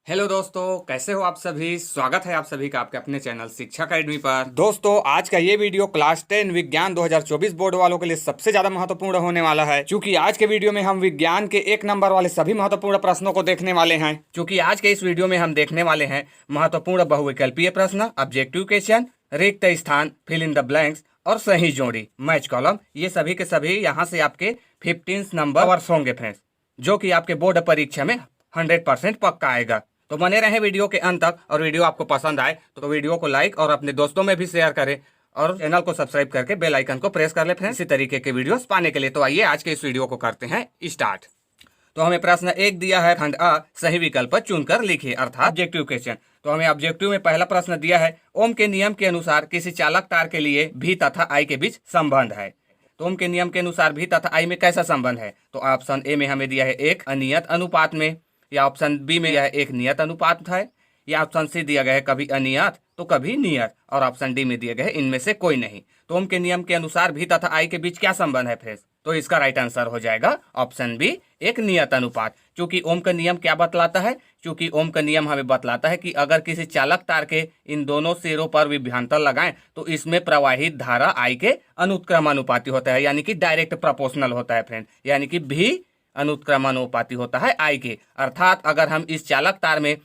Hello दोस्तों, कैसे हो आप सभी। स्वागत है आप सभी का आपके अपने चैनल शिक्षा अकेडमी पर। दोस्तों, आज का ये वीडियो क्लास 10 विज्ञान 2024 बोर्ड वालों के लिए सबसे ज्यादा महत्वपूर्ण होने वाला है, क्योंकि आज के वीडियो में हम विज्ञान के 1 नंबर वाले सभी महत्वपूर्ण प्रश्नों को देखने वाले हैं। क्योंकि आज के इस वीडियो में हम देखने वाले हैं महत्वपूर्ण बहुविकल्पीय प्रश्न, ऑब्जेक्टिव क्वेश्चन, रिक्त स्थान, फिल इन द ब्लैंक्स और सही जोड़ी, मैच कॉलम, ये सभी के सभी यहाँ से आपके 15 नंबर वर्ष होंगे फ्रेंड्स, जो कि आपके बोर्ड परीक्षा में 100% पक्का आएगा। तो बने रहें वीडियो के अंत तक, और वीडियो आपको पसंद आए तो वीडियो को लाइक और अपने दोस्तों में भी शेयर करें और चैनल को सब्सक्राइब करके बेल आइकन को प्रेस कर ले फ्रेंड्स, इसी तरीके के वीडियोस पाने के लिए। तो आइए आज के इस वीडियो को करते हैं स्टार्ट। तो हमें प्रश्न 1 दिया है, खंड अ, सही विकल्प चुनकर लिखिए, अर्थात ऑब्जेक्टिव क्वेश्चन। तो हमें ऑब्जेक्टिव में पहला प्रश्न दिया है, ओम के नियम के अनुसार किसी चालक तार के लिए भी तथा आई के बीच संबंध है। तो ओम के नियम के अनुसार भी तथा आई में कैसा संबंध है। तो ऑप्शन ए में हमें दिया है एक अनियत अनुपात में, या ऑप्शन बी में यह एक नियत अनुपात है, या ऑप्शन सी दिया गया है कभी अनियत तो कभी नियत, और ऑप्शन डी में दिया गया है इनमें से कोई नहीं। तो ओम के नियम के अनुसार भी तथा आई के बीच क्या संबंध है फ्रेंड्स। तो इसका राइट आंसर हो जाएगा ऑप्शन बी, एक नियत अनुपात। क्योंकि ओम का नियम क्या बतलाता है, क्योंकि ओम का नियम हमें बतलाता है कि अगर किसी चालक तार के इन दोनों सिरों पर विभवांतर लगाएं तो इसमें प्रवाहित धारा आई के अनुत्क्रमानुपाती होता है, यानी कि डायरेक्ट प्रोपोर्शनल होता है फ्रेंड, यानी कि भी अनुत्क्रमानुपाती होता है आई के। अर्थात अगर हम इस चालक तार में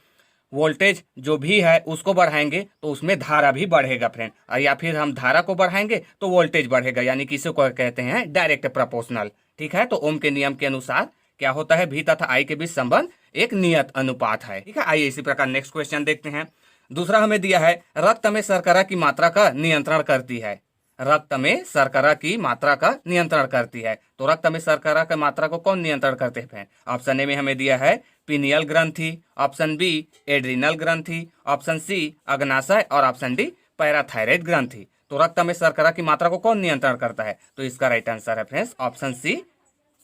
वोल्टेज जो भी है उसको बढ़ाएंगे तो उसमें धारा भी बढ़ेगा फ्रेंड, या फिर हम धारा को बढ़ाएंगे तो वोल्टेज बढ़ेगा, यानी कि इसे को कहते हैं डायरेक्ट प्रोपोर्शनल। ठीक है, तो ओम के नियम के अनुसार क्या होता है, भी तथा आई के बीच संबंध एक नियत अनुपात है। ठीक है, आइए इसी प्रकार नेक्स्ट क्वेश्चन देखते हैं। दूसरा हमें दिया है, रक्त में शर्करा की मात्रा का नियंत्रण करती है। रक्त में शर्करा की मात्रा का नियंत्रण करती है। तो रक्त में शर्करा की मात्रा को कौन नियंत्रण करते हैं। ऑप्शन ए में हमें दिया है पीनियल ग्रंथि, ऑप्शन बी एड्रिनल ग्रंथि, ऑप्शन सी अग्नाशय और ऑप्शन डी पैराथायराइड ग्रंथि। तो रक्त में शर्करा की मात्रा को कौन नियंत्रण करता है। तो इसका राइट आंसर है फ्रेंड्स ऑप्शन सी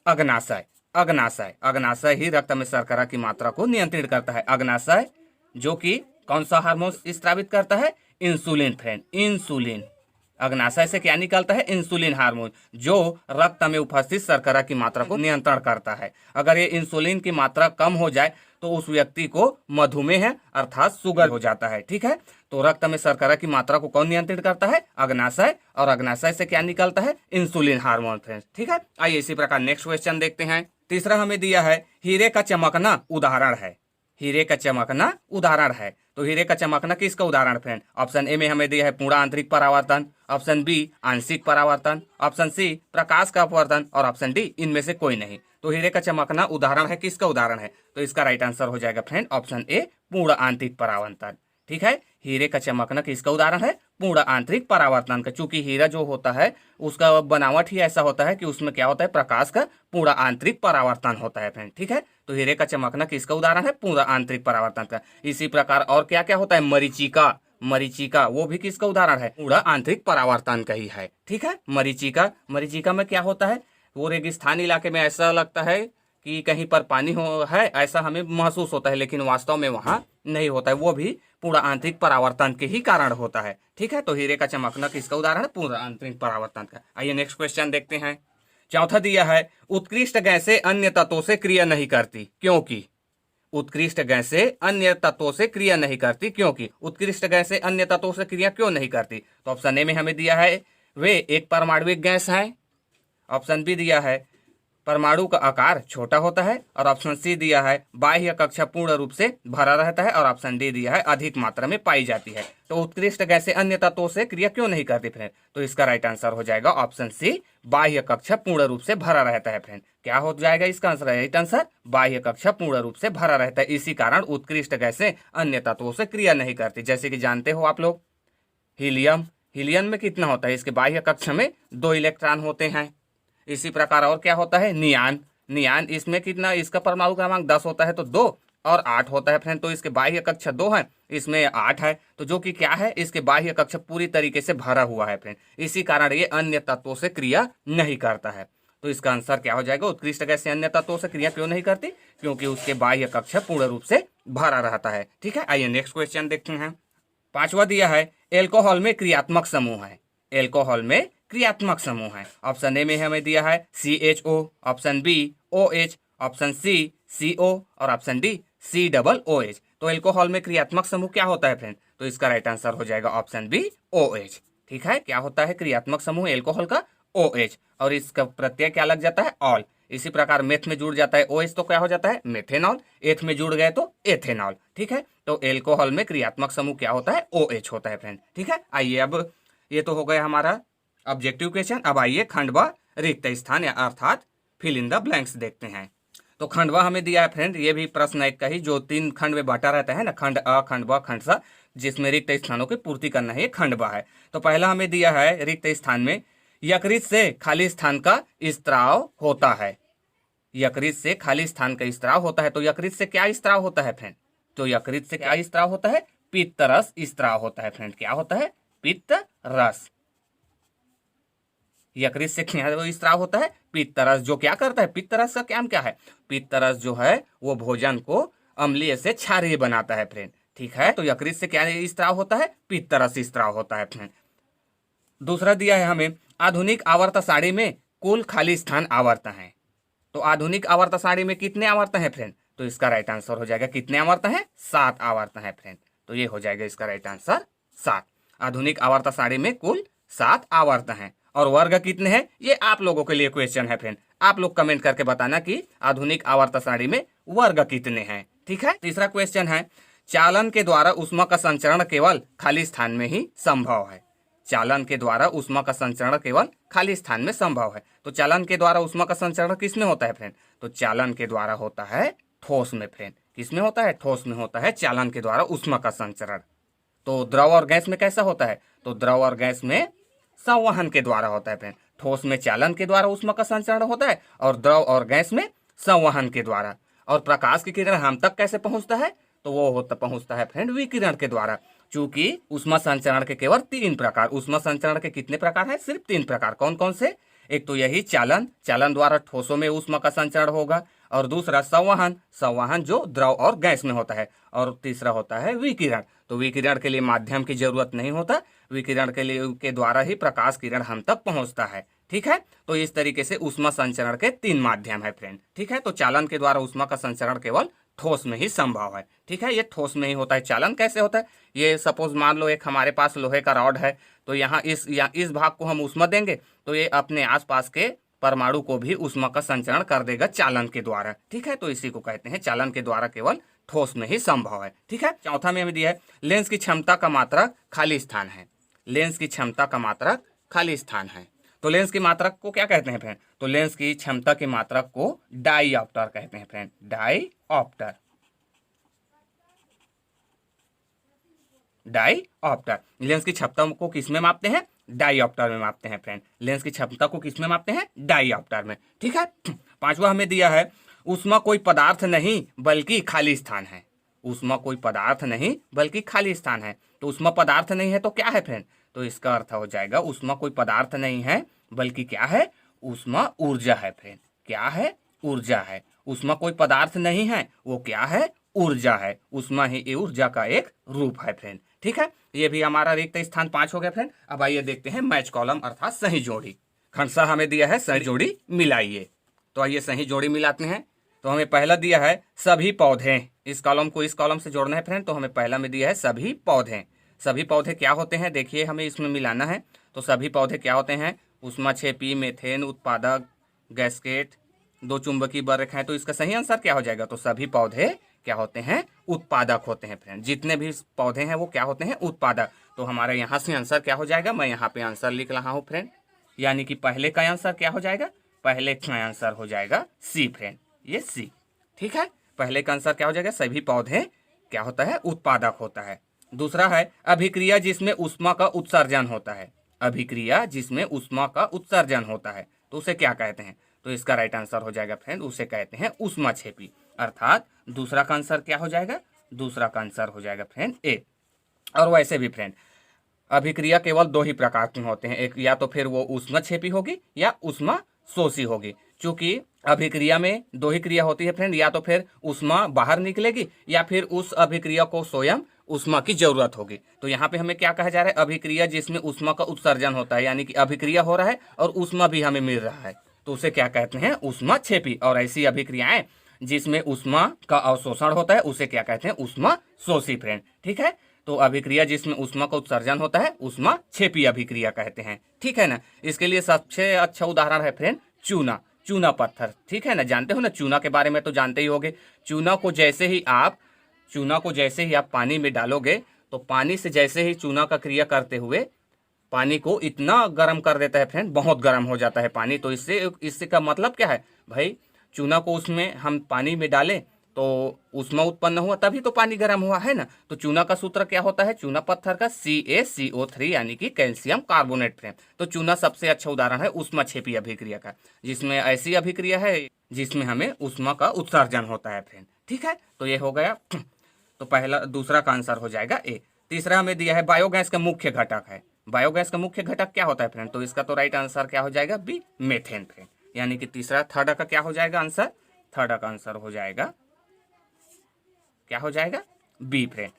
अग्नाशय। अग्नाशय अग्नाशय ही रक्त में शर्करा की मात्रा को नियंत्रित करता है। अग्नाशय जो कि कौन सा हार्मोन स्रावित करता है, इंसुलिन फ्रेंड, इंसुलिन। अग्नाशय से क्या निकलता है, इंसुलिन हार्मोन, जो रक्त में उपस्थित शर्करा की मात्रा को नियंत्रण करता है। अगर ये इंसुलिन की मात्रा कम हो जाए तो उस व्यक्ति को मधुमेह अर्थात शुगर हो जाता है। ठीक है, तो रक्त में शर्करा की मात्रा को कौन नियंत्रित करता है, अग्नाशय, और अग्नाशय से क्या निकलता है, इंसुलिन हार्मोन फ्रेंड्स। ठीक है, आइए इसी प्रकार नेक्स्ट क्वेश्चन देखते हैं। तीसरा हमें दिया है, हीरे का चमकना उदाहरण है। हीरे का चमकना उदाहरण है। तो हीरे का चमकना किसका उदाहरण फ्रेंड। ऑप्शन ए में हमें दिया है पूर्ण आंतरिक परावर्तन, ऑप्शन बी आंशिक परावर्तन, ऑप्शन सी प्रकाश का अपवर्तन, और ऑप्शन डी इनमें से कोई नहीं। तो हीरे का चमकना उदाहरण है, किसका उदाहरण है। तो इसका राइट आंसर हो जाएगा फ्रेंड ऑप्शन ए, पूर्ण आंतरिक परावर्तन। ठीक है, हीरे का चमकना किसका उदाहरण है, पूर्ण आंतरिक परावर्तन का। चूंकि हीरा जो होता है उसका बनावट ही ऐसा होता है कि उसमें क्या होता है, प्रकाश का पूर्ण आंतरिक परावर्तन होता है फ्रेंड। ठीक है, तो हीरे का चमकना किसका उदाहरण है, पूर्ण आंतरिक परावर्तन का। इसी प्रकार और क्या क्या होता है, मरीचिका, मरीचिका वो भी किसका उदाहरण है, पूर्ण आंतरिक परावर्तन का ही है। ठीक है, मरीचिका, मरीचिका में क्या होता है, वो रेगिस्तान इलाके में ऐसा लगता है कि कहीं पर पानी हो है, ऐसा हमें महसूस होता है, लेकिन वास्तव में वहां नहीं होता है, वो भी पूर्ण आंतरिक परावर्तन के ही कारण होता है। ठीक है, तो हीरे का चमकना किसका उदाहरण है, पूर्ण आंतरिक परावर्तन का। आइए नेक्स्ट क्वेश्चन देखते हैं। चौथा दिया है, उत्कृष्ट गैसें अन्य तत्वों से क्रिया नहीं करती क्योंकि। उत्कृष्ट गैसें अन्य तत्वों से क्रिया नहीं करती क्योंकि। उत्कृष्ट गैसें अन्य तत्वों से क्रिया क्यों नहीं करती। तो ऑप्शन ए में हमें दिया है वे एक परमाणुविक गैस है, ऑप्शन बी दिया है परमाणु का आकार छोटा होता है, और ऑप्शन सी दिया है बाह्य कक्षा पूर्ण रूप से भरा रहता है, और ऑप्शन डी दिया है अधिक मात्रा में पाई जाती है। तो उत्कृष्ट गैसें अन्य तत्वों से क्रिया क्यों नहीं करती फ्रेंड। तो इसका राइट आंसर हो जाएगा ऑप्शन सी, बाह्य कक्षा पूर्ण रूप से भरा रहता है फ्रेंड। क्या हो जाएगा इसका आंसर, राइट आंसर बाह्य कक्षा पूर्ण रूप से भरा रहता है। इसी कारण उत्कृष्ट गैसें अन्य तत्वों से क्रिया नहीं करती। जैसे कि जानते हो आप लोग हीलियम, हीलियम में कितना होता है, इसके बाह्य कक्षा में 2 इलेक्ट्रॉन होते हैं। इसी प्रकार और क्या होता है, नियान, नियान इसमें कितना, इसका परमाणु क्रमांक 10 होता है, तो 2 और 8 होता है फ्रेंड। तो इसके बाह्य कक्षा 2 है, इसमें 8 है, तो जो कि क्या है, इसके बाह्य कक्षा पूरी तरीके से भरा हुआ है फ्रेंड। इसी कारण ये अन्य तत्वों से क्रिया नहीं करता है। तो इसका आंसर क्या हो जाएगा, उत्कृष्ट गैसें अन्य तत्वों से क्रिया क्यों नहीं करती, क्योंकि उसके बाह्य कक्षा पूर्ण रूप से भरा रहता है। ठीक है, आइए नेक्स्ट क्वेश्चन देखते हैं। पांचवा दिया है, एल्कोहल में क्रियात्मक समूह है। एल्कोहल में क्रियात्मक समूह है। ऑप्शन ए में हमें दिया है CHO, option B OH, option C CO और ऑप्शन डी COOH। तो एल्कोहल में क्रियात्मक समूह क्या होता है फ्रेंड? तो इसका राइट आंसर हो जाएगा ऑप्शन बी OH। ठीक है, क्या होता है क्रियात्मक समूह एल्कोहल का? OH। और इसका प्रत्यय क्या लग जाता है? ऑल। इसी प्रकार मेथ में जुड़ जाता है OH तो क्या हो जाता है? मेथेनॉल। एथ में जुड़ गए तो एथेनॉल। ठीक है, तो एल्कोहल में क्रियात्मक समूह क्या होता है? OH होता है फ्रेंड। ठीक है, आइए अब ये तो हो गया हमारा ऑब्जेक्टिव क्वेश्चन। अब आइए खंडवा रिक्त स्थान या अर्थात फिल इन द ब्लैंक्स देखते हैं। तो खंडवा हमें दिया है फ्रेंड, ये भी प्रश्न एक का ही जो 3 खंड में बांटा रहता है ना, खंड अ, खंड ब, खंड स, जिसमें रिक्त स्थानों की पूर्ति करना है, ये खंडवा है। तो पहला हमें दिया है रिक्त स्थान में यकृत से खाली स्थान का स्त्राव होता है। यकृत से खाली स्थान का स्त्राव होता है। तो यकृत से क्या स्त्राव होता है फ्रेंड? तो यकृत से क्या स्त्राव होता है? पित्त रस स्त्राव होता है फ्रेंड। क्या होता है? पित्त रस। यकृत से क्या स्त्राव होता है? पित्त रस। जो क्या करता है? पित्त रस का काम क्या है? पित्त रस जो है वो भोजन को अम्लीय से क्षारीय बनाता है फ्रेंड। ठीक है, तो यकृत से क्या स्त्राव होता है? पित्त रस स्त्राव होता है फ्रेंड। दूसरा दिया है हमें आधुनिक आवर्त सारणी में कुल खाली स्थान आवर्त हैं। तो आधुनिक आवर्त सारणी में कितने आवर्त हैं फ्रेंड? तो इसका राइट आंसर हो जाएगा कितने आवर्त हैं? 7 आवर्त हैं फ्रेंड। तो ये हो जाएगा इसका राइट आंसर 7। आधुनिक आवर्त सारणी में कुल 7 आवर्त हैं। और वर्ग कितने हैं? ये आप लोगों के लिए क्वेश्चन है फ्रेंड। आप लोग कमेंट करके बताना कि आधुनिक आवर्त सारणी में वर्ग कितने हैं। ठीक है, तीसरा क्वेश्चन है चालन के द्वारा ऊष्मा का संचरण केवल खाली स्थान में ही संभव है। चालन के द्वारा ऊष्मा का संचरण केवल खाली स्थान में संभव है। तो चालन के द्वारा ऊष्मा का संचरण किस में होता है फ्रेंड? तो चालन के द्वारा होता है ठोस में फ्रेंड। किस में होता है? ठोस में होता है चालन के द्वारा ऊष्मा का संचरण। तो द्रव और गैस में कैसा होता है? तो द्रव और गैस में संवहन के द्वारा होता है फ्रेंड। ठोस में चालन के द्वारा ऊष्मा का संचरण होता है और द्रव और गैस में संवहन के द्वारा। और प्रकाश की किरण हम तक कैसे पहुंचता है? तो वो पहुंचता है फ्रेंड विकिरण के द्वारा। चूंकि ऊष्मा संचरण के केवल 3 प्रकार, ऊष्मा संचरण के कितने प्रकार है? सिर्फ 3 प्रकार। कौन कौन से? एक तो यही चालन, चालन द्वारा ठोसों में ऊष्मा का संचरण होगा। और दूसरा संवहन, संवहन जो द्रव और गैस में होता है। और तीसरा होता है विकिरण। तो विकिरण के लिए माध्यम की जरूरत नहीं होता, विकिरण के द्वारा ही प्रकाश किरण हम तक पहुंचता है। ठीक है, तो इस तरीके से ऊष्मा संचरण के 3 माध्यम है फ्रेंड। ठीक है, तो चालन के द्वारा ऊष्मा का संचरण केवल ठोस में ही संभव है। ठीक है, ये ठोस में ही होता है। चालन कैसे होता है? ये सपोज मान लो एक हमारे पास लोहे का रॉड है, तो यहाँ इस भाग को हम ऊष्मा देंगे तो ये अपने आसपास के परमाणु को भी ऊष्मा का संचरण कर देगा चालन के द्वारा। ठीक है, तो इसी को कहते हैं चालन के द्वारा केवल ठोस में ही संभव है। ठीक है, चौथा में हमें दिया है लेंस की क्षमता का मात्रक खाली स्थान है। लेंस की क्षमता का मात्रक खाली स्थान है। तो लेंस की मात्रक को क्या कहते हैं फ्रेंड? तो लेंस की क्षमता के मात्रक को डाईऑप्टर कहते हैं फ्रेंड। डाईऑप्टर, डाईऑप्टर। लेंस की क्षमता को किस में मापते हैं? डाईऑप्टर में मापते हैं फ्रेंड। लेंस की क्षमता को किस में मापते हैं? डाईऑप्टर में। ठीक है, पांचवा हमें दिया है ऊष्मा कोई पदार्थ नहीं बल्कि खाली स्थान है। ऊष्मा कोई पदार्थ नहीं बल्कि खाली स्थान है। तो ऊष्मा पदार्थ नहीं है तो क्या है फ्रेंड? तो इसका अर्थ हो जाएगा ऊष्मा कोई पदार्थ नहीं है बल्कि क्या है? ऊष्मा ऊर्जा है फ्रेंड। क्या है? ऊर्जा है। ऊष्मा कोई पदार्थ नहीं है, वो क्या है? ऊर्जा है। ऊष्मा ही ऊर्जा का एक रूप है फ्रेंड। ठीक है, ये भी हमारा रिक्त स्थान 5 हो गया फ्रेंड। अब आइए देखते हैं मैच कॉलम अर्थात सही जोड़ी। खंडसा हमें दिया है सही जोड़ी मिलाइए। तो आइए सही जोड़ी मिलाते हैं। तो हमें पहला दिया है सभी पौधे। इस कॉलम को इस कॉलम से जोड़ना है फ्रेंड। तो हमें पहला में दिया है सभी पौधे। सभी पौधे क्या होते हैं? देखिए हमें इसमें मिलाना है। तो सभी पौधे क्या होते हैं? ऊष्माक्षेपी, मेथेन उत्पादक, गैस्केट, 2 चुंबकीय बरख हैं। तो इसका सही आंसर क्या हो जाएगा? तो सभी पौधे क्या होते हैं? उत्पादक होते हैं फ्रेंड। जितने भी पौधे हैं वो क्या होते हैं? उत्पादक। तो हमारा यहाँ से आंसर क्या हो जाएगा? मैं यहाँ पे आंसर लिख रहा हूँ फ्रेंड, यानी कि पहले का आंसर क्या हो जाएगा? पहले का आंसर हो जाएगा सी फ्रेंड, ये सी। ठीक है, पहले का आंसर क्या हो जाएगा? सभी पौधे क्या होता है? उत्पादक होता है। दूसरा है अभिक्रिया जिसमें ऊष्मा का उत्सर्जन होता है। अभिक्रिया जिसमें ऊष्मा का उत्सर्जन होता है तो उसे क्या कहते हैं? तो इसका राइट आंसर हो जाएगा फ्रेंड, उसे कहते हैं ऊष्माक्षेपी। अर्थात दूसरा का आंसर क्या हो जाएगा? दूसरा का आंसर हो जाएगा फ्रेंड ए। और वैसे भी फ्रेंड अभिक्रिया केवल 2 ही प्रकार के होते हैं, एक या तो फिर वो ऊष्माक्षेपी होगी या ऊष्मा शोषी होगी। चूंकि अभिक्रिया में 2 ही क्रिया होती है फ्रेंड, या तो फिर ऊष्मा बाहर निकलेगी या फिर उस अभिक्रिया को स्वयं ऊष्मा की जरूरत होगी। तो यहाँ पे हमें क्या कहा जा रहा है? अभिक्रिया जिसमें ऊष्मा का उत्सर्जन होता है, यानी कि अभिक्रिया हो रहा है और ऊष्मा भी हमें मिल रहा है, तो उसे क्या कहते हैं? ऊष्माक्षेपी। और ऐसी अभिक्रियाएं जिसमें ऊष्मा का अवशोषण होता है उसे क्या कहते हैं, ऊष्मा शोषी फ्रेंड। ठीक है, तो अभिक्रिया जिसमें ऊष्मा का उत्सर्जन होता है ऊष्मा क्षेपी अभिक्रिया कहते हैं। ठीक है ना, इसके लिए सबसे अच्छा उदाहरण है फ्रेंड चूना, चूना पत्थर। ठीक है ना, जानते हो ना चूना के बारे में तो जानते ही होगे। चूना को जैसे ही आप पानी में डालोगे तो पानी से जैसे ही चूना का क्रिया करते हुए पानी को इतना गर्म कर देता है फ्रेंड, बहुत गर्म हो जाता है पानी। तो इससे का मतलब क्या है भाई, चूना को उसमें हम पानी में डालें तो ऊष्मा उत्पन्न हुआ, तभी तो पानी गर्म हुआ है ना। तो चूना का सूत्र क्या होता है, चूना पत्थर का CaCO3 यानी कि कैल्शियम कार्बोनेट फ्रेंड। तो चूना सबसे अच्छा उदाहरण है ऊष्माक्षेपी अभिक्रिया का, जिसमें ऐसी अभिक्रिया है जिसमें हमें ऊष्मा का उत्सर्जन होता है फ्रेंड। ठीक है, तो ये हो गया। तो दूसरा का आंसर हो जाएगा ए। तीसरा हमें दिया है बायोगैस का मुख्य घटक है। बायोगैस का मुख्य घटक क्या होता है फ्रेंड, तो इसका तो राइट आंसर क्या हो जाएगा, बी, मेथेन फ्रेंड। यानी कि थर्ड का क्या हो जाएगा आंसर, थर्ड का आंसर हो जाएगा, क्या हो जाएगा, बी फ्रेंड।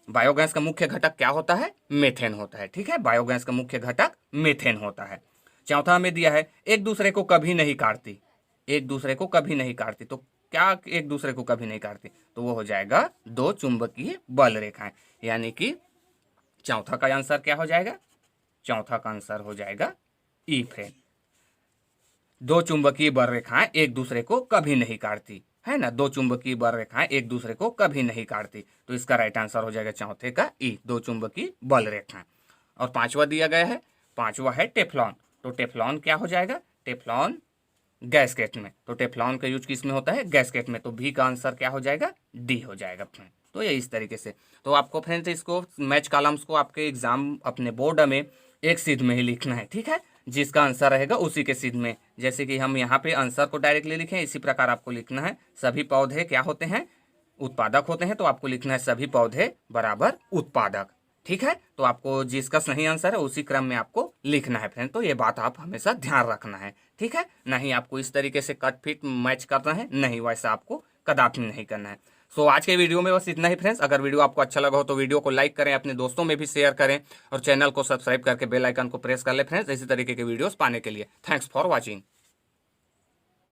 बायोगैस का मुख्य घटक क्या होता है, मेथेन होता है। ठीक है, बायोगैस का मुख्य घटक मेथेन होता है। चौथा हमें दिया है एक दूसरे को कभी नहीं काटती, एक दूसरे को कभी नहीं काटती। तो क्या एक दूसरे को कभी नहीं काटती, तो वो हो जाएगा दो चुंबकीय बल रेखाएं। यानी कि चौथा का आंसर क्या हो जाएगा, चौथा का आंसर हो जाएगा ई फ्रेंड। दो चुंबकीय बल रेखाएं एक दूसरे को कभी नहीं काटती, है ना, दो चुंबकीय बल रेखाएं एक दूसरे को कभी नहीं काटती। तो इसका राइट आंसर हो जाएगा चौथे का ई, दो चुंबकीय बल रेखाएं। और पांचवा दिया गया है, पांचवा है टेफ्लॉन। तो टेफ्लॉन क्या हो जाएगा, टेफ्लॉन गैसकेट में। तो टेफ्लॉन का यूज किस में होता है, गैसकेट में। तो बी का आंसर क्या हो जाएगा, डी हो जाएगा फ्रेंड। तो ये इस तरीके से। तो आपको फ्रेंड्स इसको मैच कॉलम्स को आपके एग्जाम अपने बोर्ड में एक सीध में ही लिखना है। ठीक है, जिसका आंसर रहेगा उसी के सीध में। जैसे कि हम यहाँ पे आंसर को डायरेक्टली लिखें, इसी प्रकार आपको लिखना है। सभी पौधे क्या होते हैं, उत्पादक होते हैं। तो आपको लिखना है सभी पौधे बराबर उत्पादक। ठीक है, तो आपको जिसका सही आंसर है उसी क्रम में आपको लिखना है फ्रेंड। तो ये बात आप हमेशा ध्यान रखना है। ठीक है, नहीं आपको इस तरीके से कट फिट मैच करना है, नहीं वैसा आपको कदापि नहीं करना है। सो आज के वीडियो में बस इतना ही फ्रेंड्स। अगर वीडियो आपको अच्छा लगा हो तो वीडियो को लाइक करें, अपने दोस्तों में भी शेयर करें और चैनल को सब्सक्राइब करके बेल आइकन को प्रेस कर ले फ्रेंड्स, इसी तरीके के वीडियोस पाने के लिए। Thanks for watching.